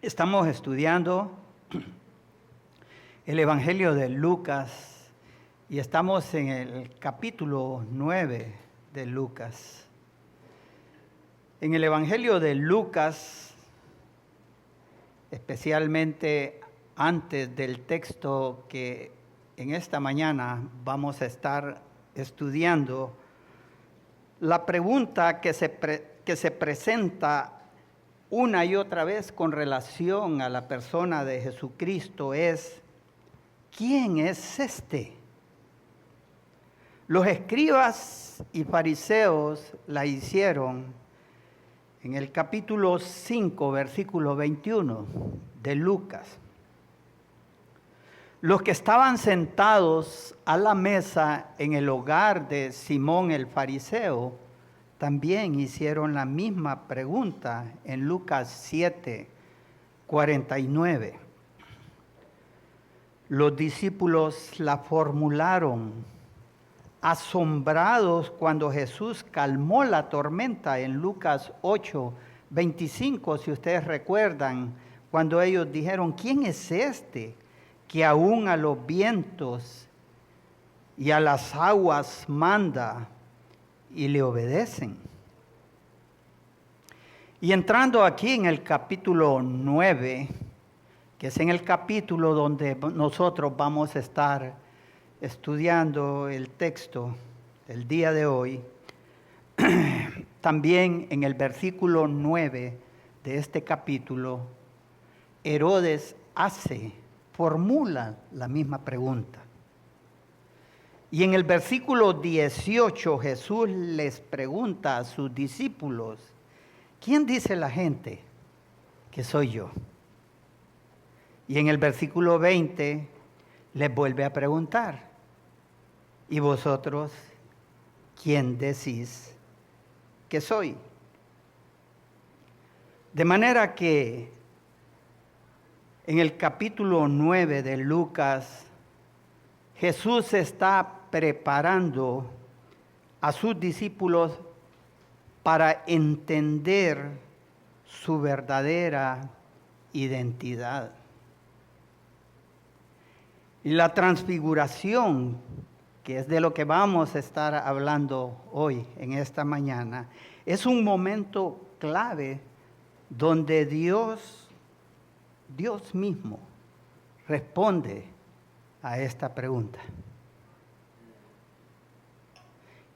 Estamos estudiando el Evangelio de Lucas y estamos en el capítulo 9 de Lucas. En el Evangelio de Lucas, especialmente antes del texto que en esta mañana vamos a estar estudiando, la pregunta que se presenta una y otra vez con relación a la persona de Jesucristo es: ¿quién es este? Los escribas y fariseos la hicieron en el capítulo 5, versículo 21 de Lucas. Los que estaban sentados a la mesa en el hogar de Simón el fariseo también hicieron la misma pregunta en Lucas 7, 49. Los discípulos la formularon, asombrados cuando Jesús calmó la tormenta en Lucas 8, 25, si ustedes recuerdan, cuando ellos dijeron: ¿quién es este que aún a los vientos y a las aguas manda y le obedecen? Y entrando aquí en el capítulo 9, que es en el capítulo donde nosotros vamos a estar estudiando el texto del día de hoy, también en el versículo 9 de este capítulo, Herodes formula la misma pregunta. Y en el versículo 18 Jesús les pregunta a sus discípulos: ¿quién dice la gente que soy yo? Y en el versículo 20 les vuelve a preguntar: ¿y vosotros quién decís que soy? De manera que en el capítulo 9 de Lucas, Jesús está preparando a sus discípulos para entender su verdadera identidad. Y la transfiguración, que es de lo que vamos a estar hablando hoy, en esta mañana, es un momento clave donde Dios mismo responde a esta pregunta.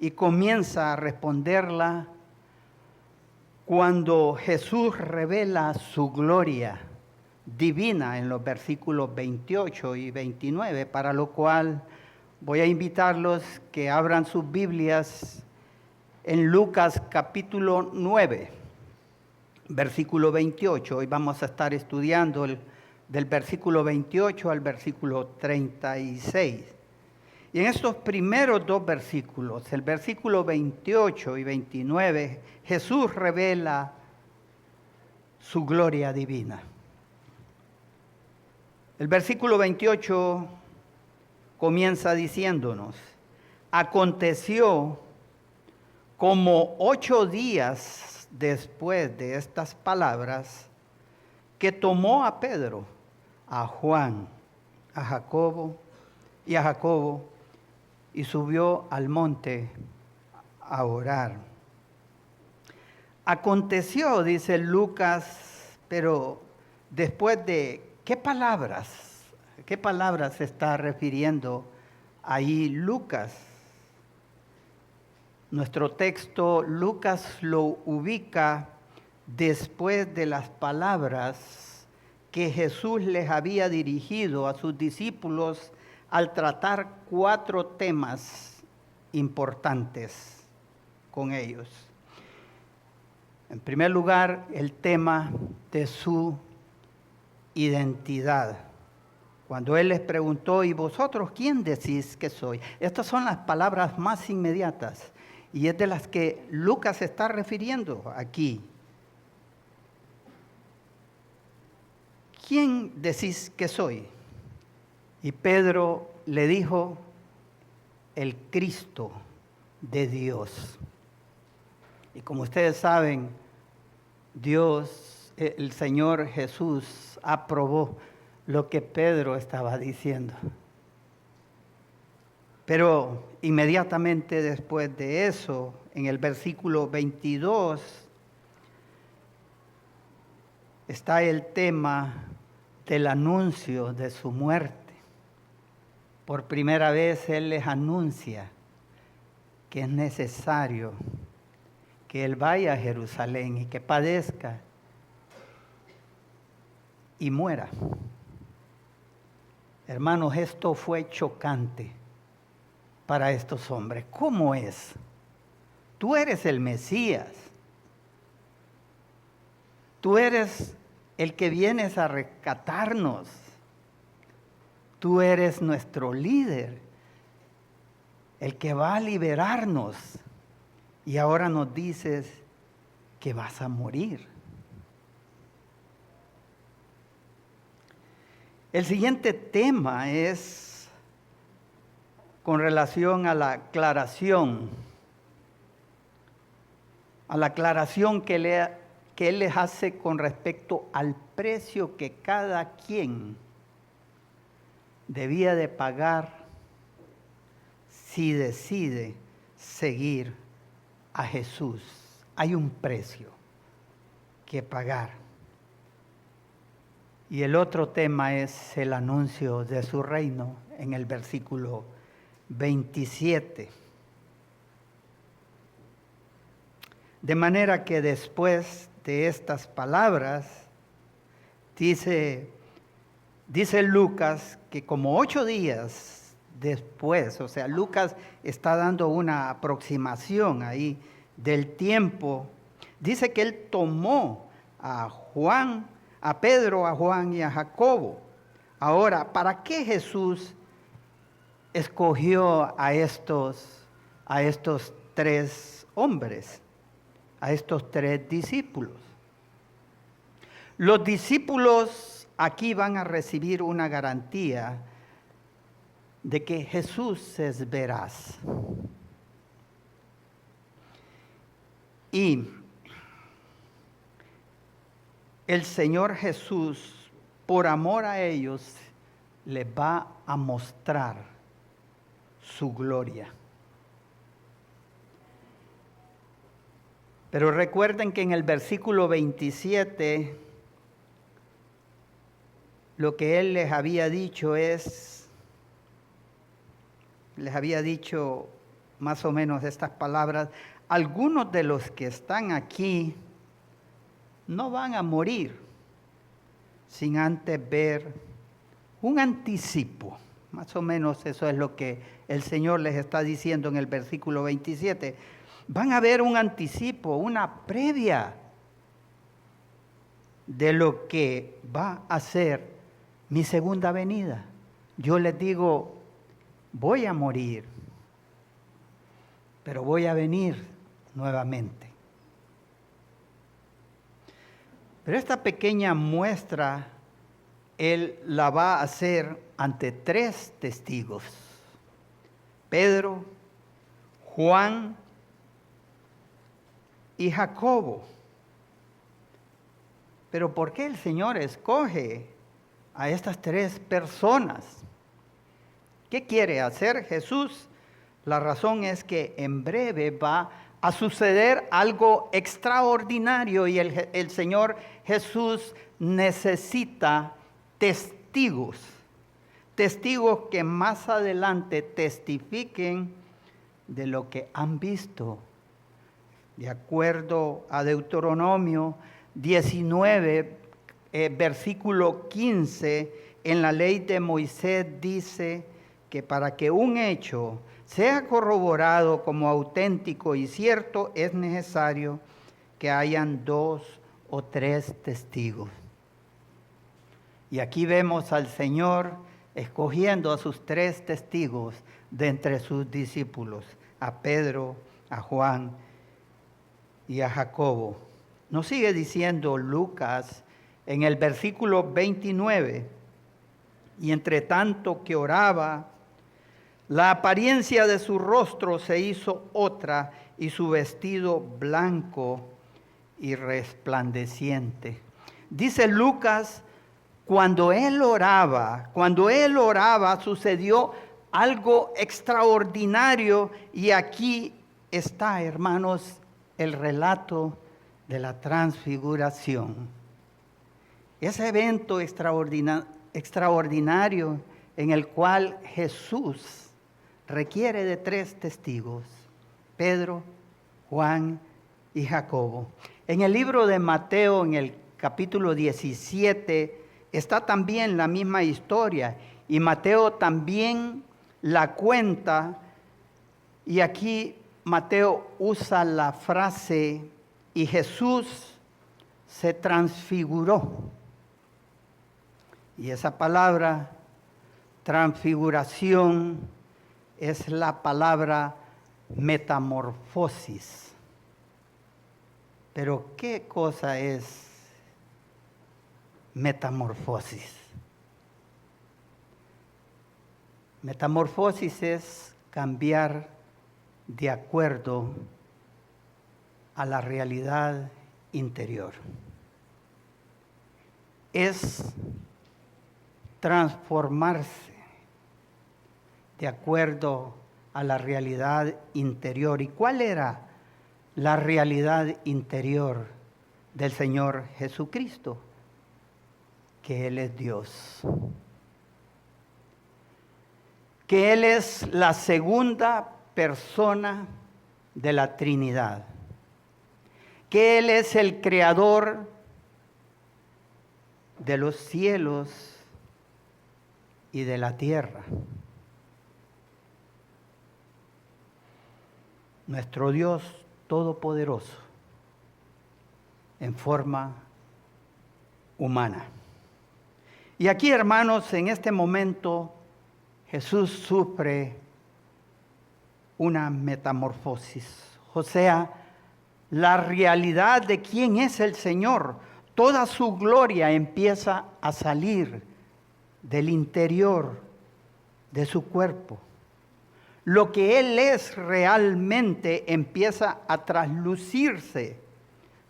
Y comienza a responderla cuando Jesús revela su gloria divina en los versículos 28 y 29, para lo cual voy a invitarlos que abran sus Biblias en Lucas capítulo 9, versículo 28. Hoy vamos a estar estudiando del versículo 28 al versículo 36. Y en estos primeros dos versículos, el versículo 28 y 29, Jesús revela su gloria divina. El versículo 28 comienza diciéndonos: aconteció como 8 días después de estas palabras que tomó a Pedro, a Juan, a Jacobo y subió al monte a orar. Aconteció, dice Lucas, pero después de ¿qué palabras se está refiriendo ahí Lucas? Nuestro texto, Lucas lo ubica después de las palabras que Jesús les había dirigido a sus discípulos al tratar 4 temas importantes con ellos. En primer lugar, el tema de su identidad. Cuando Él les preguntó: ¿y vosotros quién decís que soy? Estas son las palabras más inmediatas y es de las que Lucas se está refiriendo aquí. ¿Quién decís que soy? Y Pedro le dijo: el Cristo de Dios. Y como ustedes saben, Dios el Señor Jesús aprobó lo que Pedro estaba diciendo. Pero inmediatamente después de eso, en el versículo 22, está el tema del anuncio de su muerte. Por primera vez Él les anuncia que es necesario que Él vaya a Jerusalén y que padezca y muera. Hermanos, esto fue chocante para estos hombres. ¿Cómo es? Tú eres el Mesías. Tú eres el que vienes a rescatarnos. Tú eres nuestro líder, el que va a liberarnos. Y ahora nos dices que vas a morir. El siguiente tema es con relación a la aclaración que Él les hace con respecto al precio que cada quien debía de pagar si decide seguir a Jesús. Hay un precio que pagar. Y el otro tema es el anuncio de su reino en el versículo 27. De manera que después de estas palabras, dice Lucas que como 8 días después, o sea, Lucas está dando una aproximación ahí del tiempo, dice que él tomó a Pedro, a Juan y a Jacobo. Ahora, ¿para qué Jesús escogió a estos 3 hombres, a estos 3 discípulos? Los discípulos aquí van a recibir una garantía de que Jesús es veraz. Y el Señor Jesús, por amor a ellos, les va a mostrar su gloria. Pero recuerden que en el versículo 27, lo que Él les había dicho más o menos estas palabras: algunos de los que están aquí no van a morir sin antes ver un anticipo. Más o menos eso es lo que el Señor les está diciendo en el versículo 27. Van a ver un anticipo, una previa de lo que va a ser mi segunda venida. Yo les digo, voy a morir, pero voy a venir nuevamente. Pero esta pequeña muestra, Él la va a hacer ante 3 testigos: Pedro, Juan y Jacobo. Pero ¿por qué el Señor escoge a estas 3 personas? ¿Qué quiere hacer Jesús? La razón es que en breve va a suceder algo extraordinario y el Señor Jesús necesita testigos que más adelante testifiquen de lo que han visto. De acuerdo a Deuteronomio 19, versículo 15, en la ley de Moisés dice que para que un hecho sea corroborado como auténtico y cierto, es necesario que hayan 2 o 3 testigos. Y aquí vemos al Señor escogiendo a sus 3 testigos de entre sus discípulos, a Pedro, a Juan y a Jacobo. Nos sigue diciendo Lucas en el versículo 29, y entre tanto que oraba, la apariencia de su rostro se hizo otra y su vestido blanco y resplandeciente. Dice Lucas, cuando él oraba, sucedió algo extraordinario, y aquí está, hermanos, el relato de la transfiguración. Ese evento extraordinario en el cual Jesús requiere de 3 testigos: Pedro, Juan y Jacobo. En el libro de Mateo, en el capítulo 17, está también la misma historia, y Mateo también la cuenta, y aquí Mateo usa la frase: y Jesús se transfiguró. Y esa palabra transfiguración es la palabra metamorfosis. Pero ¿qué cosa es metamorfosis? Metamorfosis es cambiar de acuerdo a la realidad interior. Es transformarse de acuerdo a la realidad interior. ¿Y cuál era la realidad interior del Señor Jesucristo? Que Él es Dios. Que Él es la segunda persona de la Trinidad. Que Él es el creador de los cielos y de la tierra. Nuestro Dios todopoderoso en forma humana. Y aquí, hermanos, en este momento Jesús sufre una metamorfosis, o sea, la realidad de quién es el Señor. Toda su gloria empieza a salir del interior de su cuerpo. Lo que Él es realmente empieza a traslucirse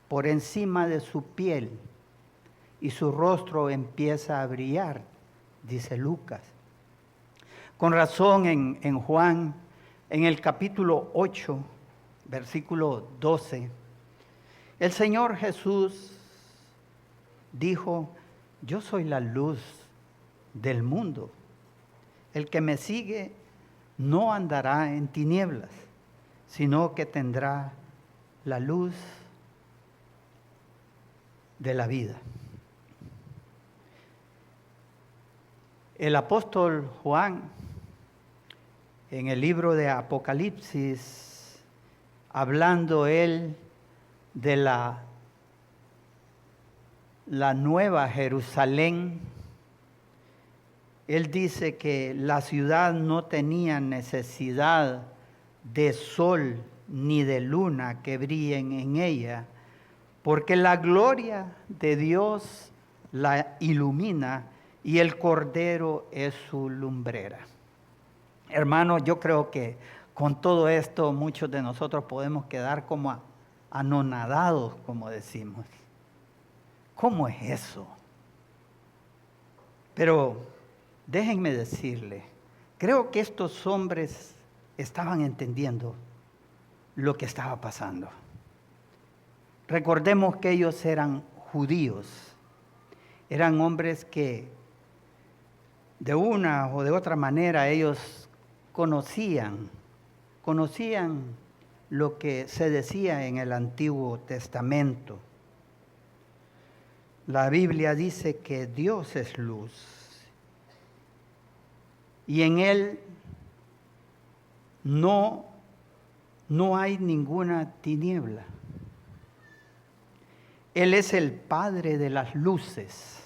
por encima de su piel, y su rostro empieza a brillar, dice Lucas. Con razón en Juan, en el capítulo 8, versículo 12, el Señor Jesús dijo: yo soy la luz del mundo. El que me sigue no andará en tinieblas, sino que tendrá la luz de la vida. El apóstol Juan, en el libro de Apocalipsis, hablando él de la nueva Jerusalén, él dice que la ciudad no tenía necesidad de sol ni de luna que brillen en ella, porque la gloria de Dios la ilumina y el Cordero es su lumbrera. Hermanos, yo creo que con todo esto muchos de nosotros podemos quedar como anonadados, como decimos. ¿Cómo es eso? Pero déjenme decirle, creo que estos hombres estaban entendiendo lo que estaba pasando. Recordemos que ellos eran judíos, eran hombres que de una o de otra manera ellos conocían lo que se decía en el Antiguo Testamento. La Biblia dice que Dios es luz y en Él no hay ninguna tiniebla. Él es el Padre de las luces.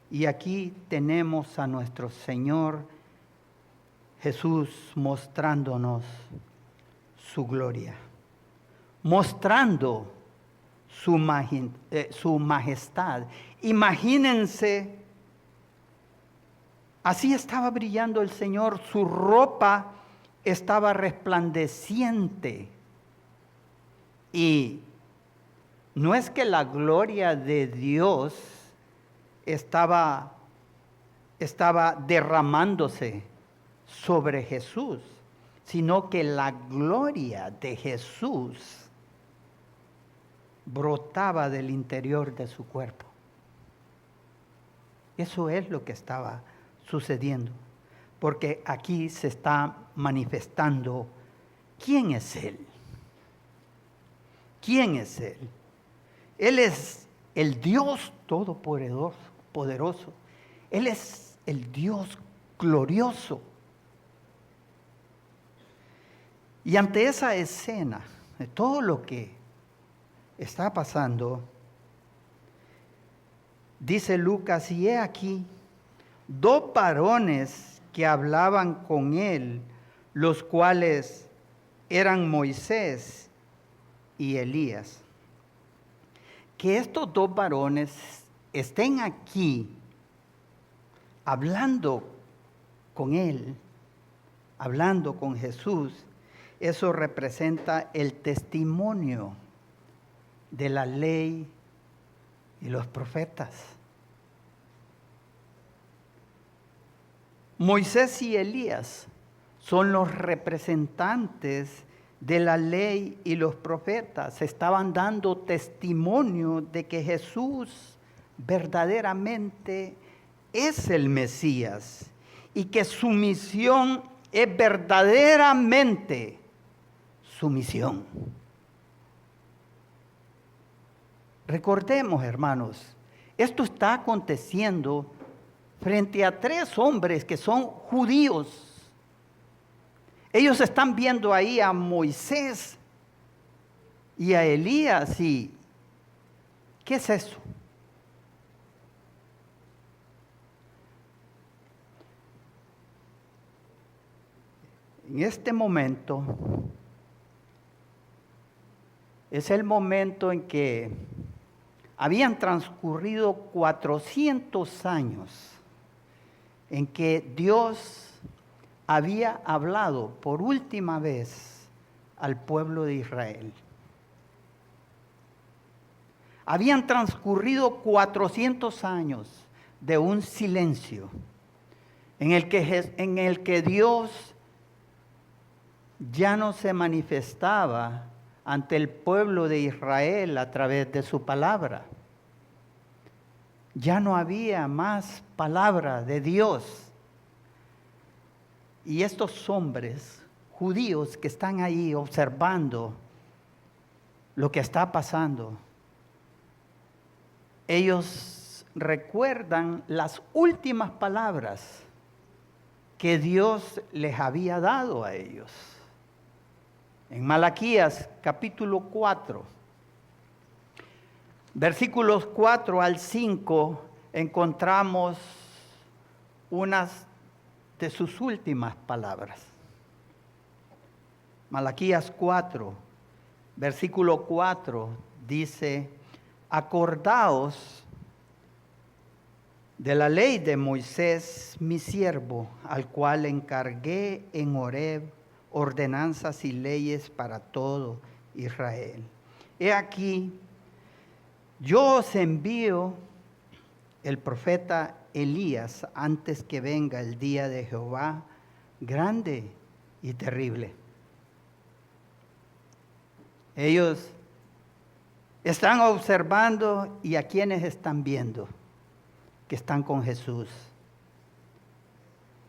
Y aquí tenemos a nuestro Señor Jesús mostrándonos su gloria, mostrando su majestad. Imagínense, así estaba brillando el Señor, su ropa estaba resplandeciente y no es que la gloria de Dios estaba derramándose sobre Jesús, sino que la gloria de Jesús brotaba del interior de su cuerpo. Eso es lo que estaba sucediendo, porque aquí se está manifestando quién es Él. ¿Quién es Él? Él es el Dios todopoderoso. Él es el Dios glorioso. Y ante esa escena de todo lo que está pasando, dice Lucas, y he aquí, 2 varones que hablaban con él, los cuales eran Moisés y Elías. Que estos 2 varones estén aquí hablando con él, hablando con Jesús, eso representa el testimonio de la ley y los profetas. Moisés y Elías son los representantes de la ley y los profetas. Estaban dando testimonio de que Jesús verdaderamente es el Mesías y que su misión es verdaderamente su misión. Recordemos, hermanos, esto está aconteciendo frente a 3 hombres que son judíos. Ellos están viendo ahí a Moisés y a Elías y ¿qué es eso? En este momento es el momento en que habían transcurrido 400 años en que Dios había hablado por última vez al pueblo de Israel. Habían transcurrido 400 años de un silencio en el que Dios ya no se manifestaba ante el pueblo de Israel a través de su palabra. Ya no había más palabra de Dios. Y estos hombres judíos que están ahí observando lo que está pasando, ellos recuerdan las últimas palabras que Dios les había dado a ellos. En Malaquías capítulo 4, versículos 4 al 5, encontramos unas de sus últimas palabras. Malaquías 4, versículo 4 dice: acordaos de la ley de Moisés, mi siervo, al cual encargué en Horeb ordenanzas y leyes para todo Israel. He aquí, yo os envío el profeta Elías antes que venga el día de Jehová, grande y terrible. Ellos están observando y a quienes están viendo que están con Jesús,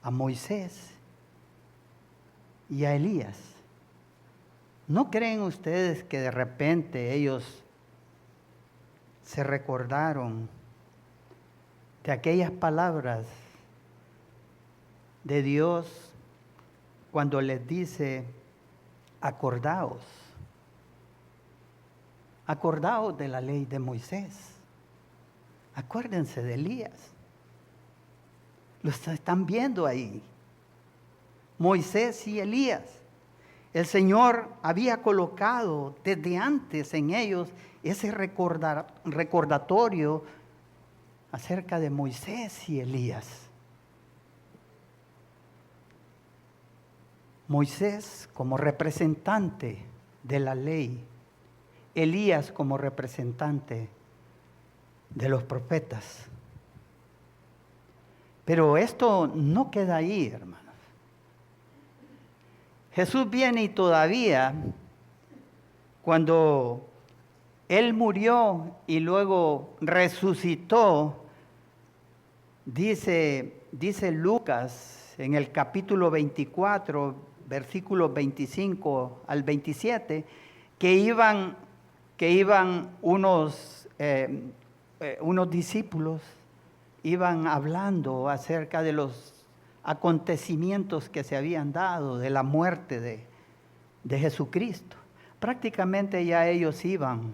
a Moisés y a Elías. ¿No creen ustedes que de repente ellos se recordaron de aquellas palabras de Dios cuando les dice: acordaos de la ley de Moisés? Acuérdense de Elías. Los están viendo ahí. Moisés y Elías. El Señor había colocado desde antes en ellos ese recordatorio acerca de Moisés y Elías. Moisés como representante de la ley, Elías como representante de los profetas. Pero esto no queda ahí, hermanos. Jesús viene y todavía, cuando Él murió y luego resucitó, dice Lucas en el capítulo 24, versículos 25 al 27, que iban unos discípulos, iban hablando acerca de los acontecimientos que se habían dado, de la muerte de Jesucristo. Prácticamente ya ellos iban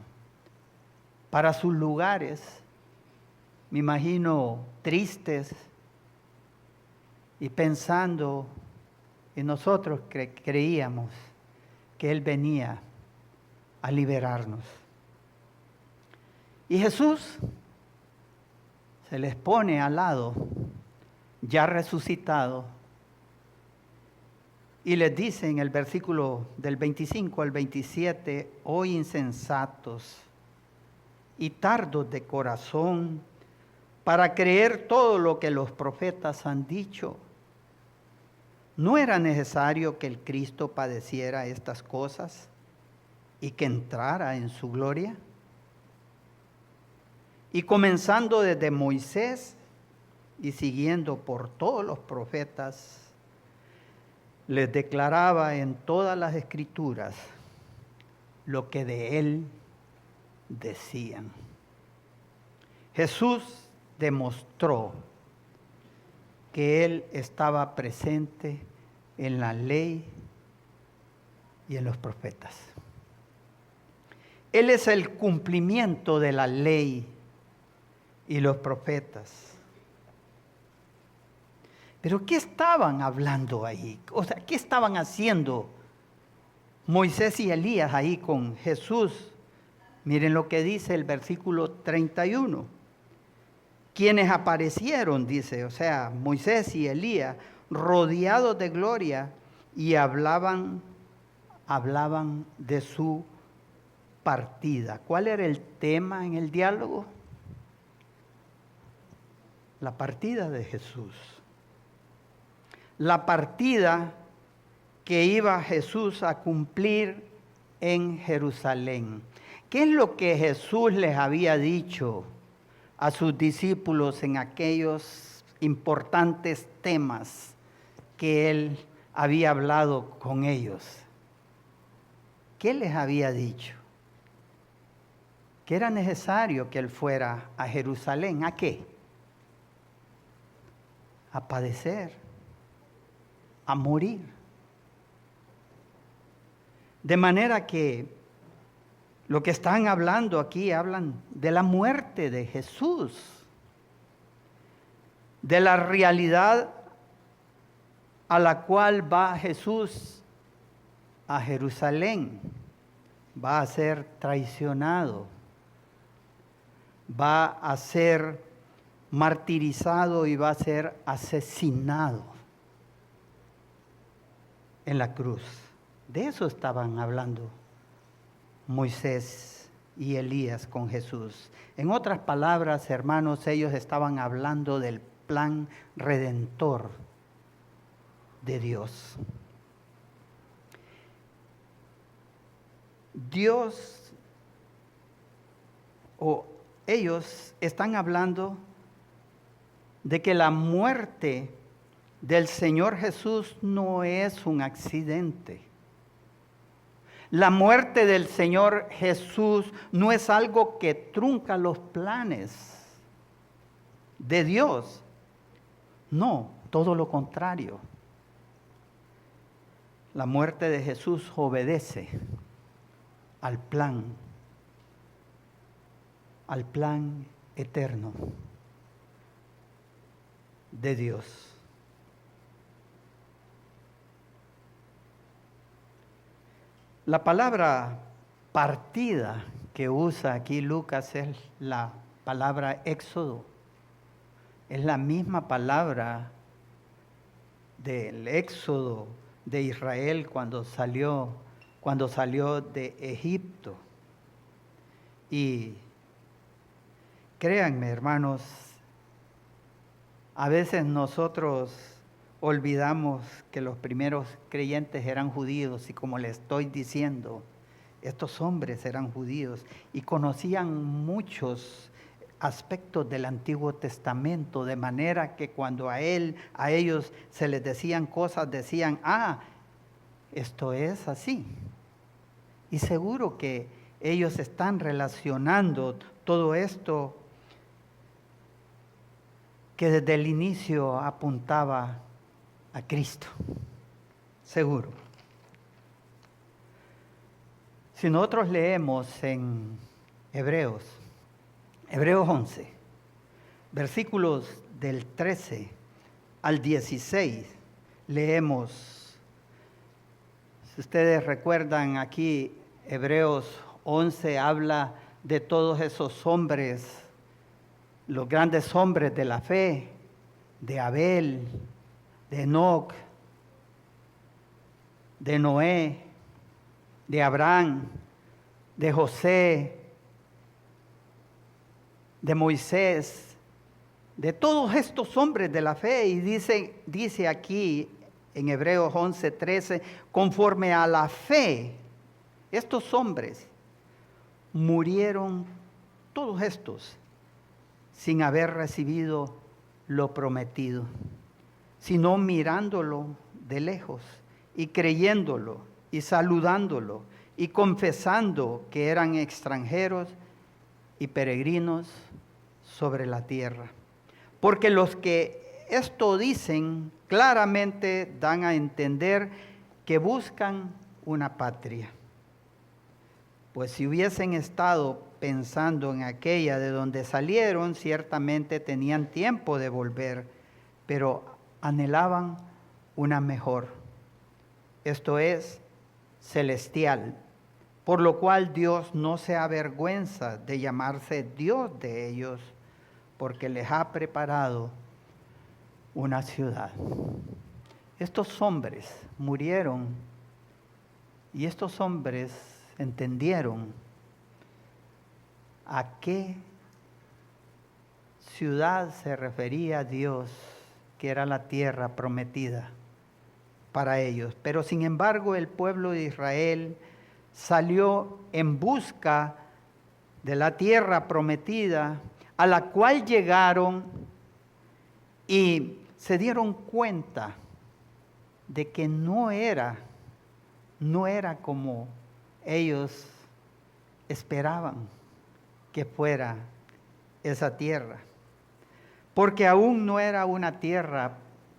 para sus lugares, me imagino tristes y pensando, y nosotros creíamos que Él venía a liberarnos. Y Jesús se les pone al lado, ya resucitado, y les dice en el versículo del 25 al 27, oh insensatos y tardos de corazón, para creer todo lo que los profetas han dicho. ¿No era necesario que el Cristo padeciera estas cosas y que entrara en su gloria? Y comenzando desde Moisés y siguiendo por todos los profetas, les declaraba en todas las escrituras lo que de él decían. Jesús demostró que él estaba presente en la ley y en los profetas. Él es el cumplimiento de la ley y los profetas. Pero ¿qué estaban hablando ahí? O sea, ¿qué estaban haciendo Moisés y Elías ahí con Jesús? Miren lo que dice el versículo 31. Quienes aparecieron, dice, o sea, Moisés y Elías, rodeados de gloria, y hablaban de su partida. ¿Cuál era el tema en el diálogo? La partida de Jesús. La partida que iba Jesús a cumplir en Jerusalén. ¿Qué es lo que Jesús les había dicho a sus discípulos en aquellos importantes temas que Él había hablado con ellos? ¿Qué les había dicho? Que era necesario que Él fuera a Jerusalén. ¿A qué? A padecer, a morir. De manera que lo que están hablando aquí, hablan de la muerte de Jesús, de la realidad a la cual va Jesús a Jerusalén. Va a ser traicionado, va a ser martirizado y va a ser asesinado en la cruz. De eso estaban hablando Moisés y Elías con Jesús. En otras palabras, hermanos, ellos estaban hablando del plan redentor de Dios. Ellos están hablando de que la muerte del Señor Jesús no es un accidente. La muerte del Señor Jesús no es algo que trunca los planes de Dios. No, todo lo contrario. La muerte de Jesús obedece al plan eterno de Dios. La palabra partida que usa aquí Lucas es la palabra éxodo. Es la misma palabra del éxodo de Israel cuando salió de Egipto. Y créanme, hermanos, a veces nosotros olvidamos que los primeros creyentes eran judíos y como les estoy diciendo, estos hombres eran judíos y conocían muchos aspectos del Antiguo Testamento, de manera que cuando a ellos se les decían cosas, decían, esto es así. Y seguro que ellos están relacionando todo esto que desde el inicio apuntaba a Cristo, seguro. Si nosotros leemos en Hebreos 11, versículos del 13 al 16, leemos, si ustedes recuerdan aquí, Hebreos 11 habla de todos esos hombres, los grandes hombres de la fe, de Abel, de Enoc, de Noé, de Abraham, de José, de Moisés, de todos estos hombres de la fe. Y dice aquí en Hebreos 11:13, conforme a la fe, estos hombres murieron, todos estos, sin haber recibido lo prometido, sino mirándolo de lejos y creyéndolo y saludándolo y confesando que eran extranjeros y peregrinos sobre la tierra. Porque los que esto dicen claramente dan a entender que buscan una patria. Pues si hubiesen estado pensando en aquella de donde salieron, ciertamente tenían tiempo de volver, pero anhelaban una mejor, esto es, celestial, por lo cual Dios no se avergüenza de llamarse Dios de ellos, porque les ha preparado una ciudad. Estos hombres murieron y estos hombres entendieron a qué ciudad se refería Dios, que era la tierra prometida para ellos. Pero sin embargo el pueblo de Israel salió en busca de la tierra prometida, a la cual llegaron y se dieron cuenta de que no era como ellos esperaban que fuera esa tierra, porque aún no era una tierra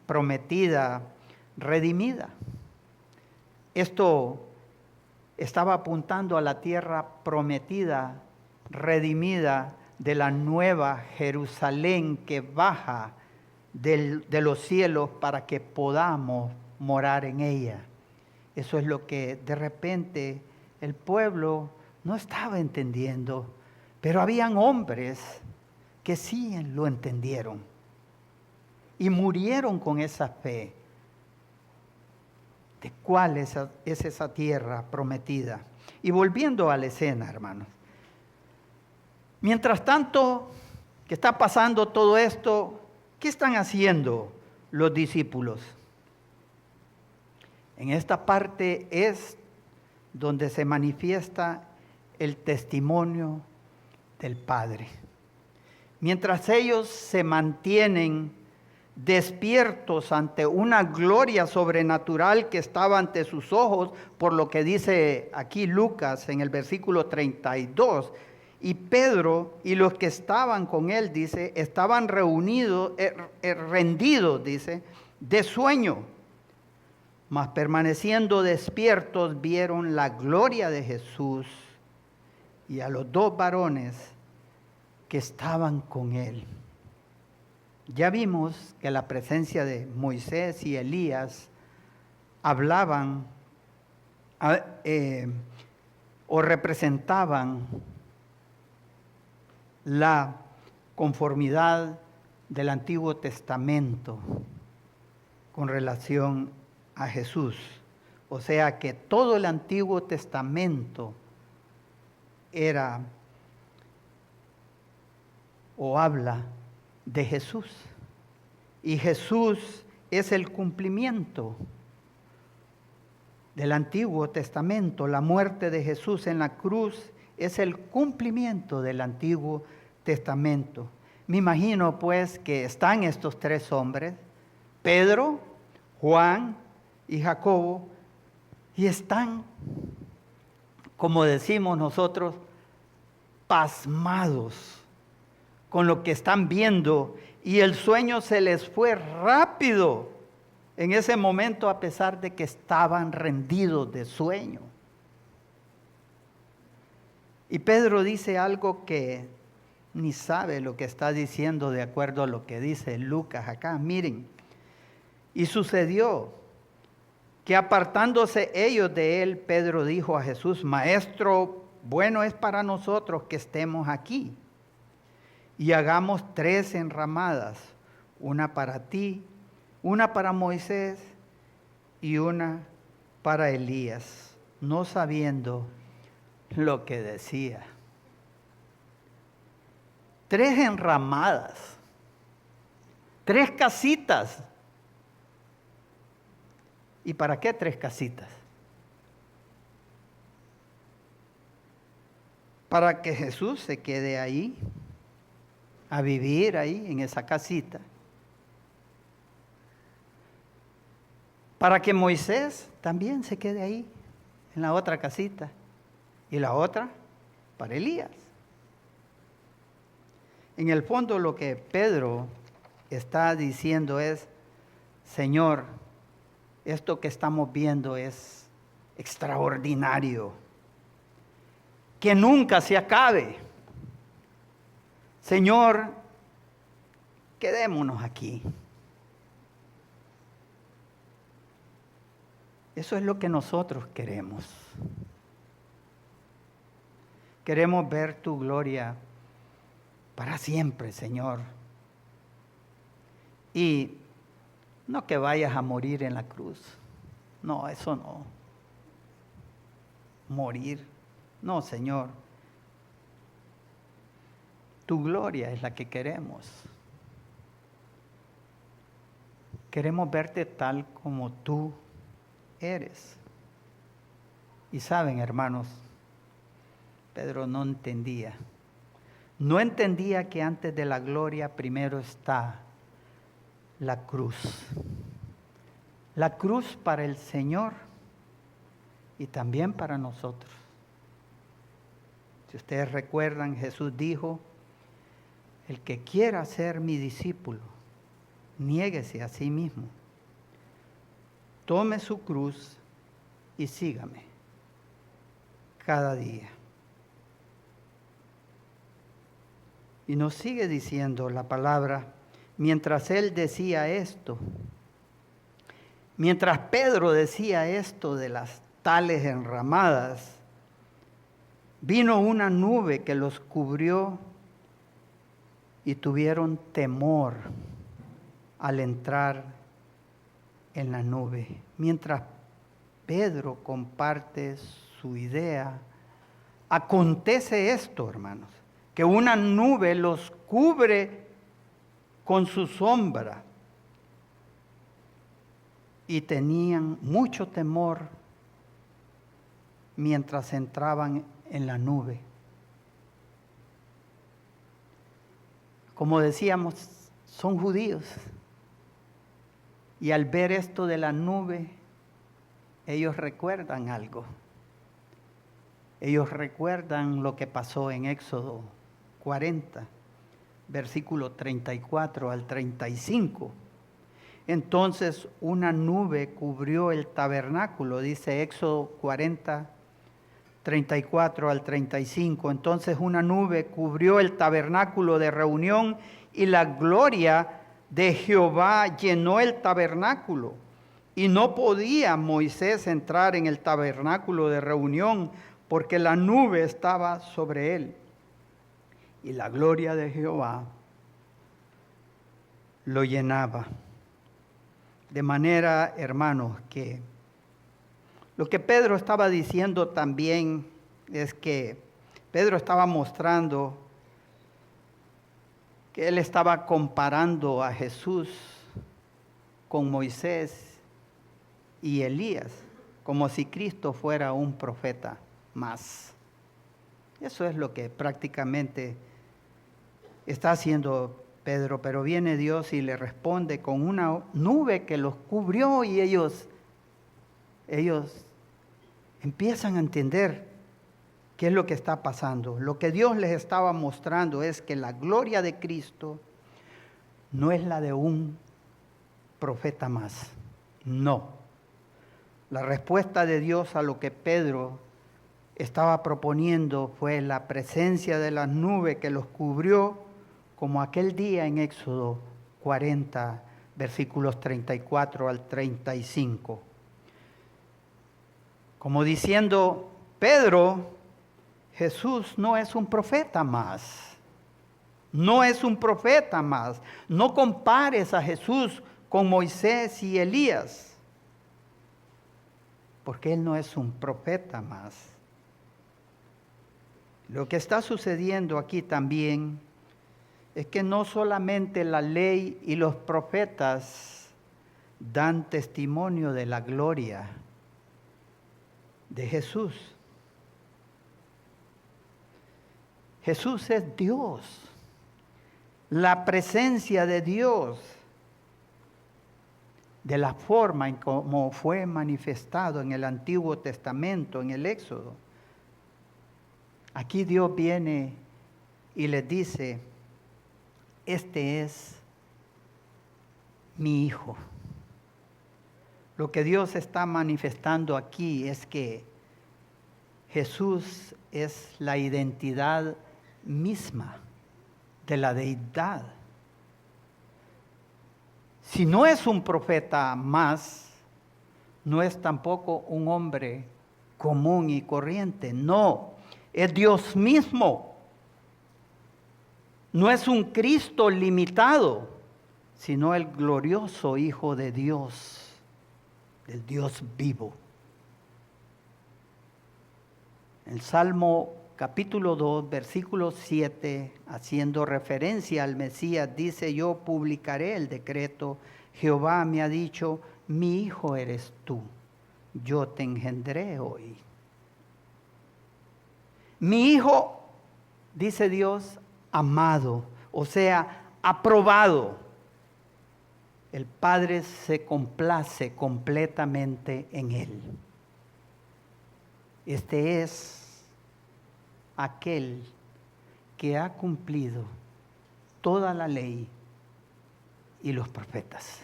prometida, redimida. Esto estaba apuntando a la tierra prometida, redimida de la nueva Jerusalén que baja de los cielos para que podamos morar en ella. Eso es lo que de repente el pueblo no estaba entendiendo, pero habían hombres que sí lo entendieron y murieron con esa fe de cuál es esa tierra prometida. Y volviendo a la escena, hermanos, mientras tanto que está pasando todo esto, ¿qué están haciendo los discípulos? En esta parte es donde se manifiesta el testimonio del Padre. Mientras ellos se mantienen despiertos ante una gloria sobrenatural que estaba ante sus ojos, por lo que dice aquí Lucas en el versículo 32, y Pedro y los que estaban con él, dice, estaban reunidos, rendidos, dice, de sueño, mas permaneciendo despiertos vieron la gloria de Jesús y a los dos varones que estaban con él. Ya vimos que la presencia de Moisés y Elías hablaban o representaban la conformidad del Antiguo Testamento con relación a Jesús. O sea que todo el Antiguo Testamento era o habla de Jesús. Y Jesús es el cumplimiento del Antiguo Testamento. La muerte de Jesús en la cruz es el cumplimiento del Antiguo Testamento. Me imagino pues que están estos tres hombres, Pedro, Juan y Jacobo, y están, como decimos nosotros, pasmados con lo que están viendo, y el sueño se les fue rápido en ese momento, a pesar de que estaban rendidos de sueño. Y Pedro dice algo que ni sabe lo que está diciendo de acuerdo a lo que dice Lucas acá. Miren, y sucedió que apartándose ellos de él, Pedro dijo a Jesús: Maestro, bueno es para nosotros que estemos aquí y hagamos 3 enramadas, una para ti, una para Moisés y una para Elías, no sabiendo lo que decía. 3 enramadas, 3 casitas. ¿Y para qué 3 casitas? Para que Jesús se quede ahí, a vivir ahí en esa casita. Para que Moisés también se quede ahí, en la otra casita. Y la otra para Elías. En el fondo lo que Pedro está diciendo es: Señor, esto que estamos viendo es extraordinario, que nunca se acabe. Señor, quedémonos aquí. Eso es lo que nosotros queremos. Queremos ver tu gloria para siempre, Señor. Y no que vayas a morir en la cruz. No, eso no. Morir. No, Señor. Tu gloria es la que queremos. Queremos verte tal como tú eres. Y saben, hermanos, Pedro no entendía. No entendía que antes de la gloria primero está la cruz. La cruz para el Señor y también para nosotros. Si ustedes recuerdan, Jesús dijo: el que quiera ser mi discípulo, niéguese a sí mismo, tome su cruz y sígame cada día. Y nos sigue diciendo la palabra: mientras él decía esto, mientras Pedro decía esto de las tales enramadas, vino una nube que los cubrió y tuvieron temor al entrar en la nube. Mientras Pedro comparte su idea, acontece esto, hermanos, que una nube los cubre con su sombra y tenían mucho temor mientras entraban en la nube. Como decíamos, son judíos. Y al ver esto de la nube, ellos recuerdan algo. Ellos recuerdan lo que pasó en Éxodo 40, versículo 34 al 35. Entonces una nube cubrió el tabernáculo, dice Éxodo 40, 34 al 35. Entonces una nube cubrió el tabernáculo de reunión y la gloria de Jehová llenó el tabernáculo. Y no podía Moisés entrar en el tabernáculo de reunión porque la nube estaba sobre él. Y la gloria de Jehová lo llenaba. De manera, hermanos, que lo que Pedro estaba diciendo también es que Pedro estaba mostrando que él estaba comparando a Jesús con Moisés y Elías, como si Cristo fuera un profeta más. Eso es lo que prácticamente está haciendo Pedro, pero viene Dios y le responde con una nube que los cubrió y ellos empiezan a entender qué es lo que está pasando. Lo que Dios les estaba mostrando es que la gloria de Cristo no es la de un profeta más, no. La respuesta de Dios a lo que Pedro estaba proponiendo fue la presencia de las nubes que los cubrió, como aquel día en Éxodo 40, versículos 34 al 35. Como diciendo, Pedro, Jesús no es un profeta más. No es un profeta más. No compares a Jesús con Moisés y Elías, porque Él no es un profeta más. Lo que está sucediendo aquí también es que no solamente la ley y los profetas dan testimonio de la gloria de Jesús. Jesús es Dios, la presencia de Dios, de la forma en como fue manifestado en el Antiguo Testamento, en el Éxodo. Aquí Dios viene y les dice, este es mi Hijo. Lo que Dios está manifestando aquí es que Jesús es la identidad misma de la deidad. Si no es un profeta más, no es tampoco un hombre común y corriente, no, es Dios mismo. No es un Cristo limitado, sino el glorioso Hijo de Dios, del Dios vivo. El Salmo capítulo 2, versículo 7, haciendo referencia al Mesías, dice, yo publicaré el decreto, Jehová me ha dicho, mi hijo eres tú, yo te engendré hoy. Mi hijo, dice Dios, amado, o sea, aprobado. El Padre se complace completamente en él. Este es aquel que ha cumplido toda la ley y los profetas.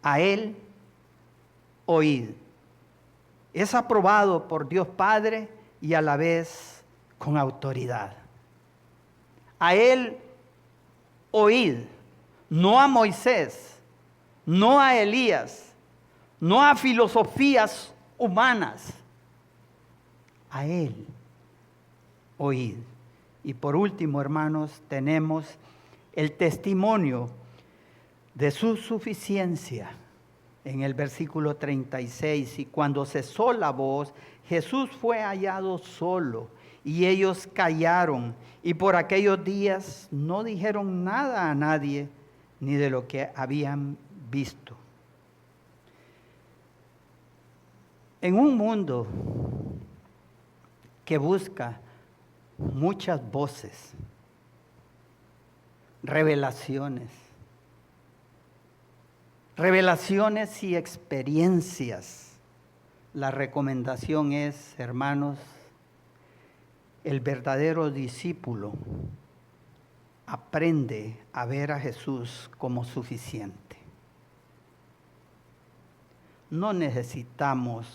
A él oíd. Es aprobado por Dios Padre y a la vez con autoridad. A él oíd, no a Moisés, no a Elías, no a filosofías humanas. A él oíd. Y por último, hermanos, tenemos el testimonio de su suficiencia en el versículo 36. Y cuando cesó la voz, Jesús fue hallado solo y ellos callaron. Y por aquellos días no dijeron nada a nadie ni de lo que habían visto. En un mundo que busca muchas voces, revelaciones y experiencias, la recomendación es, hermanos, el verdadero discípulo aprende a ver a Jesús como suficiente. No necesitamos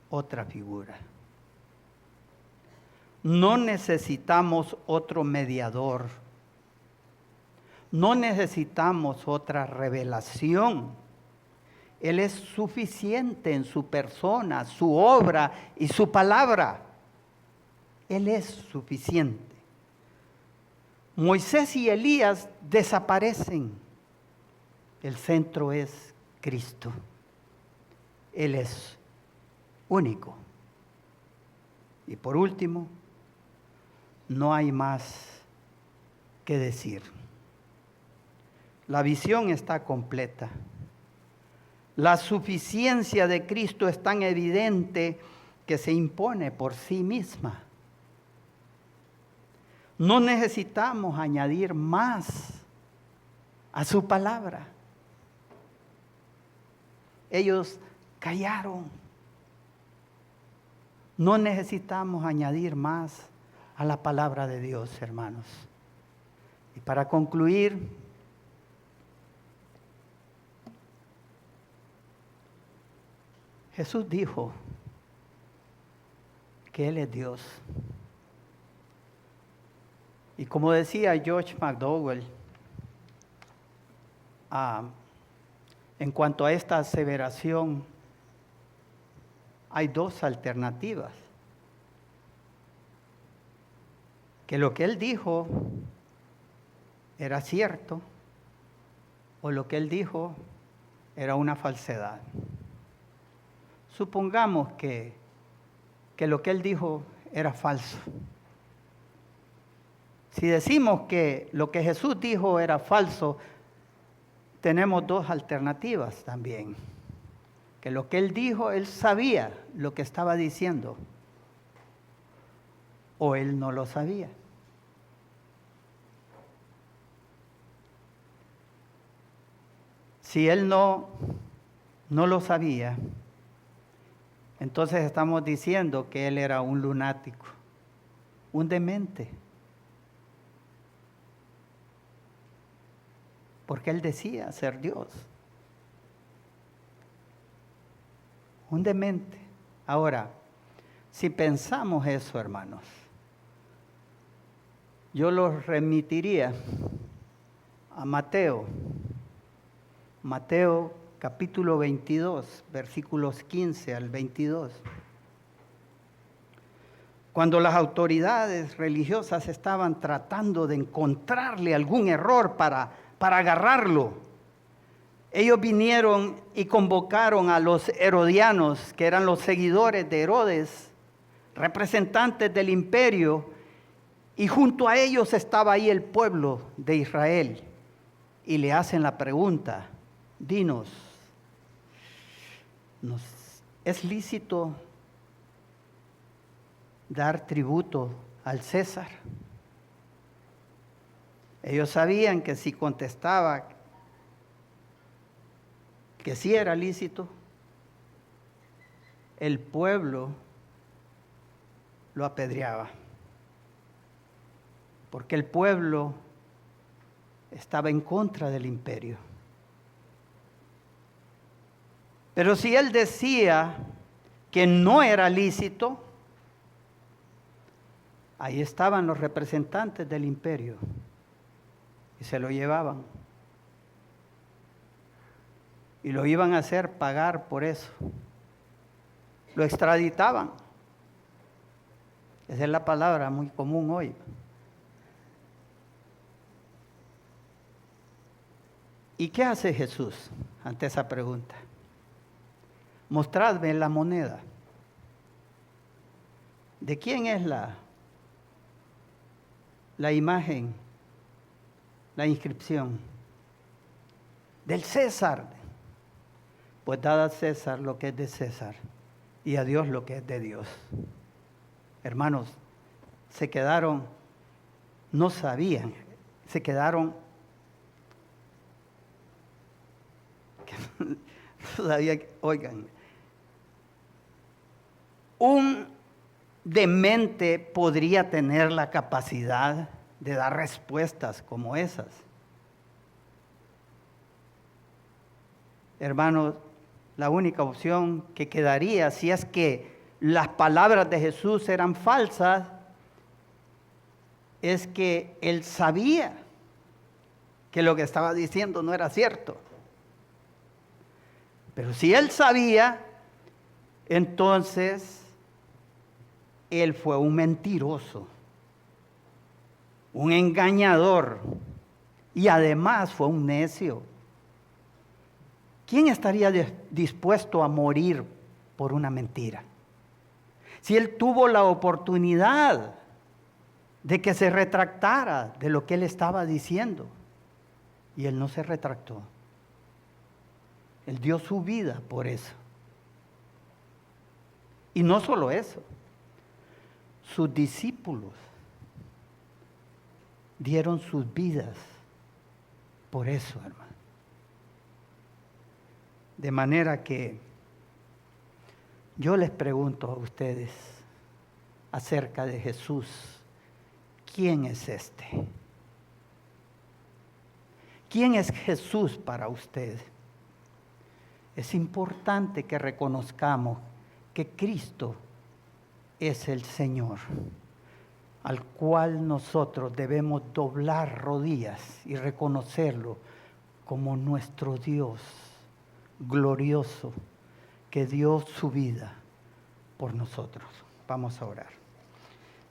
otra figura. No necesitamos otro mediador. No necesitamos otra revelación. Él es suficiente en su persona, su obra y su palabra. Él es suficiente. Moisés y Elías desaparecen. El centro es Cristo. Él es único. Y por último, no hay más que decir. La visión está completa. La suficiencia de Cristo es tan evidente que se impone por sí misma. No necesitamos añadir más a su palabra. Ellos callaron. No necesitamos añadir más a la palabra de Dios, hermanos. Y para concluir, Jesús dijo que Él es Dios. Y como decía George McDowell, en cuanto a esta aseveración, hay dos alternativas. Que lo que Él dijo era cierto, o lo que Él dijo era una falsedad. Supongamos que lo que Él dijo era falso. Si decimos que lo que Jesús dijo era falso, tenemos dos alternativas también. Que lo que Él dijo, Él sabía lo que estaba diciendo, o Él no lo sabía. Si Él no lo sabía, entonces estamos diciendo que Él era un lunático, un demente. Porque Él decía ser Dios. Un demente. Ahora, si pensamos eso, hermanos, yo los remitiría a Mateo capítulo 22, versículos 15 al 22. Cuando las autoridades religiosas estaban tratando de encontrarle algún error para agarrarlo, ellos vinieron y convocaron a los herodianos, que eran los seguidores de Herodes, representantes del imperio, y junto a ellos estaba ahí el pueblo de Israel. Y le hacen la pregunta: dinos, ¿es lícito dar tributo al César? Ellos sabían que si contestaba que sí era lícito, el pueblo lo apedreaba, porque el pueblo estaba en contra del imperio. Pero si él decía que no era lícito, ahí estaban los representantes del imperio y se lo llevaban. Y lo iban a hacer pagar por eso. Lo extraditaban. Esa es la palabra muy común hoy. ¿Y qué hace Jesús ante esa pregunta? Mostradme la moneda. ¿De quién es la imagen, la inscripción? Del César. Pues dad a César lo que es de César y a Dios lo que es de Dios. Hermanos, se quedaron, no sabían, se quedaron, no sabían, oigan, un demente podría tener la capacidad de dar respuestas como esas. Hermanos, la única opción que quedaría, si es que las palabras de Jesús eran falsas, es que Él sabía que lo que estaba diciendo no era cierto. Pero si Él sabía, entonces Él fue un mentiroso, un engañador y además fue un necio. ¿Quién estaría dispuesto a morir por una mentira? Si Él tuvo la oportunidad de que se retractara de lo que él estaba diciendo. Y él no se retractó. Él dio su vida por eso. Y no solo eso, sus discípulos dieron sus vidas por eso, hermano. De manera que yo les pregunto a ustedes acerca de Jesús, ¿quién es este? ¿Quién es Jesús para usted? Es importante que reconozcamos que Cristo es el Señor, al cual nosotros debemos doblar rodillas y reconocerlo como nuestro Dios glorioso, que dio su vida por nosotros. Vamos a orar.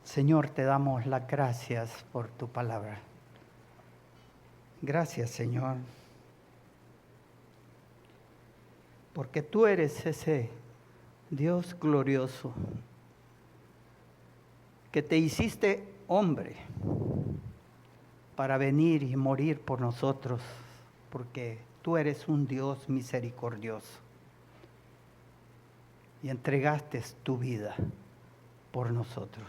Señor, te damos las gracias por tu palabra. Gracias, Señor, porque tú eres ese Dios glorioso que te hiciste hombre para venir y morir por nosotros, porque tú eres un Dios misericordioso y entregaste tu vida por nosotros.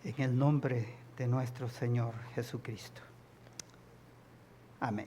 En el nombre de nuestro Señor Jesucristo. Amén.